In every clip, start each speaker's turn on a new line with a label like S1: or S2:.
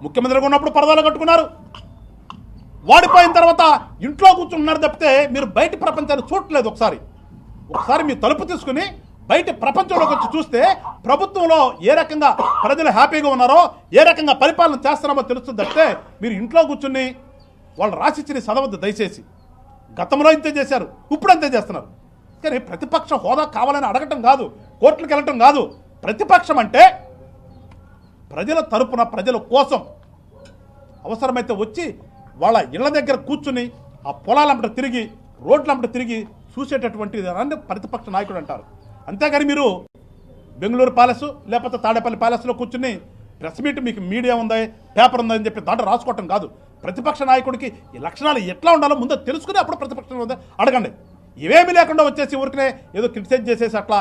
S1: ముఖ్యమంత్రిగా ఉన్నప్పుడు పరదాలు కట్టుకున్నారు, వాడిపోయిన తర్వాత ఇంట్లో కూర్చున్నారు తప్పితే మీరు బయట ప్రపంచాన్ని చూడట్లేదు. ఒకసారి మీ తలుపు తీసుకుని బయట ప్రపంచంలోకి వచ్చి చూస్తే ప్రభుత్వంలో ఏ రకంగా ప్రజలు హ్యాపీగా ఉన్నారో, ఏ రకంగా పరిపాలన చేస్తున్నామో తెలుస్తుంది తప్పితే మీరు ఇంట్లో కూర్చుని వాళ్ళు రాసిచ్చిన చదవద్దు దయచేసి. గతంలో ఇంతే చేశారు, ఇప్పుడు అంతే చేస్తున్నారు. కానీ ప్రతిపక్ష హోదా కావాలని అడగటం కాదు, కోర్టులకు వెళ్ళటం కాదు. ప్రతిపక్షం అంటే ప్రజల తరపున ప్రజల కోసం అవసరమైతే వచ్చి వాళ్ళ ఇళ్ల దగ్గర కూర్చుని ఆ పొలాలంట తిరిగి రోడ్లంట తిరిగి చూసేటటువంటి దాన్ని ప్రతిపక్ష నాయకుడు అంటారు. అంతేగాని మీరు బెంగళూరు ప్యాలెస్ లేకపోతే తాడేపల్లి ప్యాలెస్లో కూర్చుని ప్రెస్ మీట్ మీకు మీడియా ఉందా పేపర్ ఉందా అని చెప్పి దాంట్లో రాసుకోవటం కాదు. ప్రతిపక్ష నాయకుడికి ఈ లక్షణాలు ఎట్లా ఉండాలో ముందు తెలుసుకుని అప్పుడు ప్రతిపక్షం ఉందా అడగండి. ఇవేమీ లేకుండా వచ్చేసి ఊరికనే ఏదో క్రిటిసైజ్ చేసేసి అట్లా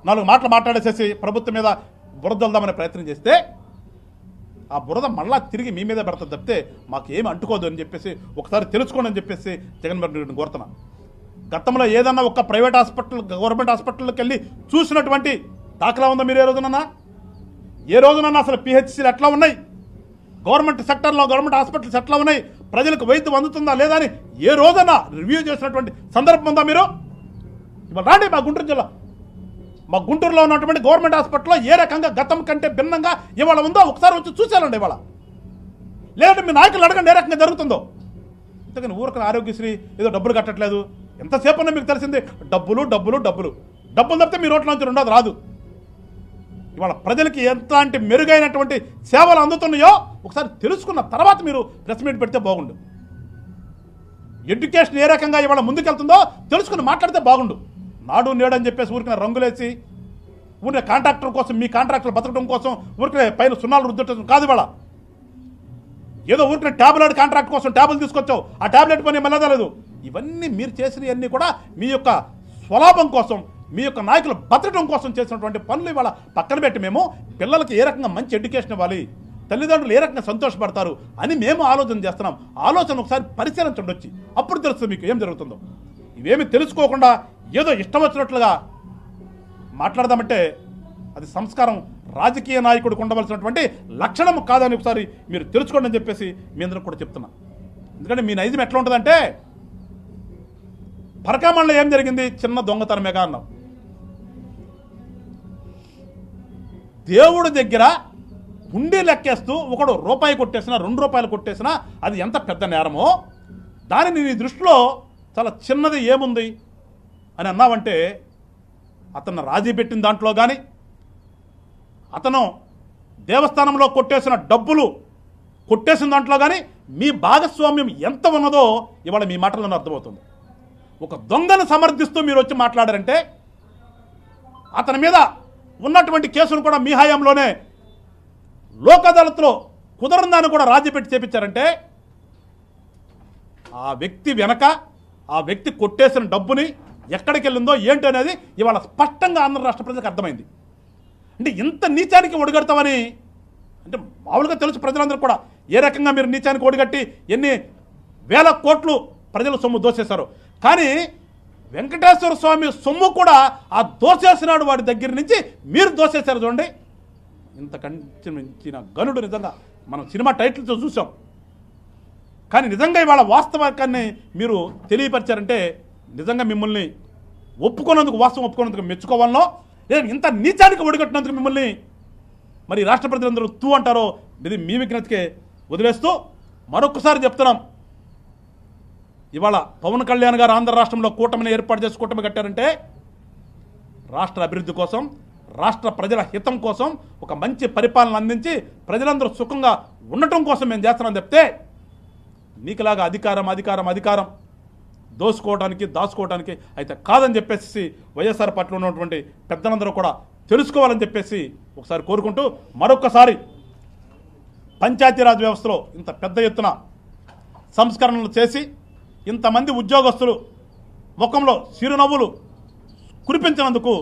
S1: 4 మాటలు మాట్లాడేసేసి ప్రభుత్వం మీద బురద వెళ్దామనే ప్రయత్నం చేస్తే ఆ బురద మళ్ళా తిరిగి మీ మీద పెడతా తప్పితే మాకు ఏమి అంటుకోదు అని చెప్పేసి ఒకసారి తెలుసుకోండి అని చెప్పేసి జగన్మోహన్ రెడ్డిని కోరుతున్నా. గతంలో ఏదన్నా ఒక ప్రైవేట్ హాస్పిటల్ గవర్నమెంట్ హాస్పిటల్కి వెళ్ళి చూసినటువంటి దాఖలా ఉందా మీరు ఏ రోజునన్నా అసలు పిహెచ్సీలు ఎట్లా ఉన్నాయి, గవర్నమెంట్ సెక్టర్లో గవర్నమెంట్ హాస్పిటల్స్ ఎట్లా ఉన్నాయి, ప్రజలకు వైద్యం అందుతుందా లేదా అని ఏ రోజన్నా రివ్యూ చేసినటువంటి సందర్భం ఉందా మీరు? ఇవాళ రాండి మా గుంటూరు జిల్లా, మా గుంటూరులో ఉన్నటువంటి గవర్నమెంట్ హాస్పిటల్లో ఏ రకంగా గతం కంటే భిన్నంగా ఇవాళ ఉందో ఒకసారి వచ్చి చూసేయాలండి. ఇవాళ లేదంటే మీ నాయకులు అడగండి ఏ రకంగా జరుగుతుందో. ఇంతకని ఊరికని ఆరోగ్యశ్రీ ఏదో డబ్బులు కట్టట్లేదు ఎంతసేపు అన్నా మీకు తెలిసింది డబ్బులు డబ్బులు డబ్బులు డబ్బులు తప్పితే మీ రోడ్ల నుంచి రెండోది రాదు. ఇవాళ ప్రజలకి ఎట్లాంటి మెరుగైనటువంటి సేవలు అందుతున్నాయో ఒకసారి తెలుసుకున్న తర్వాత మీరు ప్రెస్ మీట్ పెడితే బాగుండు. ఎడ్యుకేషన్ ఏ రకంగా ఇవాళ ముందుకెళ్తుందో తెలుసుకుని మాట్లాడితే బాగుండు. నాడు నేడు అని చెప్పేసి ఊరికిన రంగులేసి ఊరికే కాంట్రాక్టర్ కోసం మీ కాంట్రాక్టర్ బతకడం కోసం ఊరికే పైన సున్నాలు రుద్దటం కాదు. ఇవాళ ఏదో ఊరికిన ట్యాబ్లెట్ కాంట్రాక్ట్ కోసం ట్యాబ్లు తీసుకొచ్చావు, ఆ ట్యాబ్లెట్ పని మెల్లదలేదు. ఇవన్నీ మీరు చేసినవన్నీ కూడా మీ యొక్క స్వలాభం కోసం, మీ యొక్క నాయకులు బతకడం కోసం చేసినటువంటి పనులు ఇవాళ పక్కన పెట్టి మేము పిల్లలకి ఏ రకంగా మంచి ఎడ్యుకేషన్ ఇవ్వాలి, తల్లిదండ్రులు ఏ రకంగా సంతోషపడతారు అని మేము ఆలోచన చేస్తున్నాం. ఆలోచన ఒకసారి పరిశీలించండి వచ్చి, అప్పుడు తెలుస్తుంది మీకు ఏం జరుగుతుందో. ఇవేమి తెలుసుకోకుండా ఏదో ఇష్టం వచ్చినట్లుగా మాట్లాడదామంటే అది సంస్కారం రాజకీయ నాయకుడికి ఉండవలసినటువంటి లక్షణం కాదని ఒకసారి మీరు తెలుసుకోండి అని చెప్పేసి మీ అందరికి కూడా చెప్తున్నా. ఎందుకంటే మీ నైజం ఎట్లా ఉంటుందంటే పరకామణలో ఏం జరిగింది, చిన్న దొంగతనమేగా అన్నాం. దేవుడి దగ్గర ఉండి లెక్కేస్తూ ఒకడు రూపాయి కొట్టేసినా 2 రూపాయలు కొట్టేసినా అది ఎంత పెద్ద నేరమో దానిని నీ దృష్టిలో చాలా చిన్నది ఏముంది అని అన్నావంటే అతను రాజీ పెట్టిన దాంట్లో కానీ అతను దేవస్థానంలో కొట్టేసిన డబ్బులు కొట్టేసిన దాంట్లో కానీ మీ భాగస్వామ్యం ఎంత ఉన్నదో ఇవాళ మీ మాటలను అర్థమవుతుంది. ఒక దొంగను సమర్థిస్తూ మీరు వచ్చి మాట్లాడారంటే అతని మీద ఉన్నటువంటి కేసును కూడా మీ హయాంలోనే లోక్ అదాలత్లో కుదరదాన్ని కూడా రాజీ పెట్టి చేపించారంటే ఆ వ్యక్తి వెనక ఆ వ్యక్తి కొట్టేసిన డబ్బుని ఎక్కడికి వెళ్ళిందో ఏంటి అనేది ఇవాళ స్పష్టంగా ఆంధ్ర రాష్ట్ర ప్రజలకు అర్థమైంది. అంటే ఇంత నీచానికి ఒడిగడతామని అంటే మామూలుగా తెలుసు ప్రజలందరూ కూడా ఏ రకంగా మీరు నీచానికి ఒడిగట్టి ఎన్ని వేల కోట్లు ప్రజల సొమ్ము దోసేశారు. కానీ వెంకటేశ్వర స్వామి సొమ్ము కూడా ఆ దోసేసినాడు వాడి దగ్గర నుంచి మీరు దోసేశారు. చూడండి ఇంతకంటే మించిన గనుడు నిజంగా మనం సినిమా టైటిల్తో చూసాం. కానీ నిజంగా ఇవాళ వాస్తవాన్ని మీరు తెలియపరిచారంటే నిజంగా మిమ్మల్ని ఒప్పుకున్నందుకు వాస్తవం ఒప్పుకున్నందుకు మెచ్చుకోవాలనో లేదా ఇంత నీచానికి ఒడిగట్టినందుకు మిమ్మల్ని మరి రాష్ట్ర ప్రజలందరూ తూ అంటారో ఇది మీ విజ్ఞతకే వదిలేస్తూ మరొకసారి చెప్తున్నాం. ఇవాళ పవన్ కళ్యాణ్ గారు ఆంధ్ర రాష్ట్రంలో కూటమిని ఏర్పాటు చేసి కూటమి కట్టారంటే రాష్ట్ర అభివృద్ధి కోసం, రాష్ట్ర ప్రజల హితం కోసం, ఒక మంచి పరిపాలన అందించి ప్రజలందరూ సుఖంగా ఉండటం కోసం మేము చేస్తున్నాం చెప్తే మీకులాగా అధికారం దోసుకోవడానికి దాచుకోవడానికి అయితే కాదని చెప్పేసి వైఎస్ఆర్ పార్టీలో ఉన్నటువంటి పెద్దలందరూ కూడా తెలుసుకోవాలని చెప్పేసి ఒకసారి కోరుకుంటూ మరొకసారి పంచాయతీరాజ్ వ్యవస్థలో ఇంత పెద్ద ఎత్తున సంస్కరణలు చేసి ఇంతమంది ఉద్యోగస్తులు ముఖంలో చిరునవ్వులు కురిపించినందుకు